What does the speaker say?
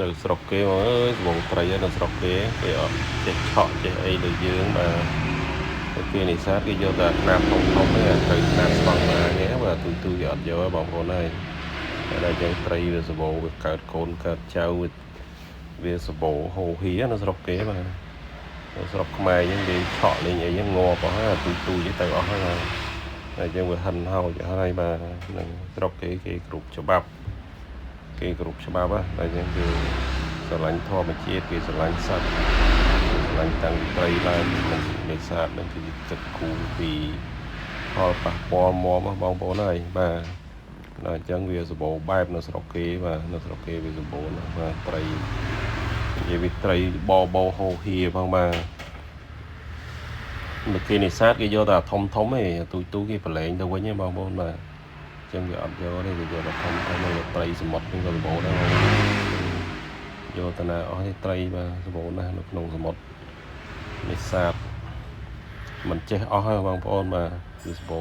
នៅស្រុកគេបងអើយស្បូរត្រីនៅស្រុកគេអត់ចេះឆក់ចេះអីដូចយើងបាទគេនេសាទគេយកតែថ្នាំធំហ្នឹងត្រូវថ្នាំស្បង់ណាគេបាទទូវាអត់យកបងប្អូនហើយតែយើងត្រីវាស្បូរវាកើតកូនកើតចៅវាស្បូរហូរហៀនៅស្រុកគេបាទនៅស្រុកខ្មែរយើងលេងឆក់លេងអីហ្នឹងងាប់អស់ហើយទូយើងទៅអស់ហើយហើយយើងវាហិនហោចហើយបាទនឹងស្រុកគេគ្រប់ច្បាប់គេគ្រប់ច្បាប់ហើយយើងគឺស្រឡាញ់ធម្មជាតិគេស្រឡាញ់សត្វស្រឡាញ់តាំងពីត្រីឡើងមិននេសាទនឹងគឺទឹកគូពីផលប៉ះពាល់មកបងប្អូនហើយបាទអញ្ចឹងវាសម្បូរបែបនៅស្រុកគេបាទនៅស្រុកគេវាសម្បូរណាស់បាទត្រីនិយាយវាត្រីបហូរហៀផងបាទនៅគេនេសាទគេយកតែធំឯងទូគេប្រឡែងទៅវិញឯងបងប្អូនបាទចឹងវាអត់យកទេវាយកតែធំនៅត្រីសមុទ្រនេះក៏សម្បូរដែរយកតាណាអស់ទេត្រីបាទសម្បូរណាស់នៅក្នុងសមុទ្រនេសាទមិនចេះអស់ហើយបងប្អូនបាទគឺសម្បូរ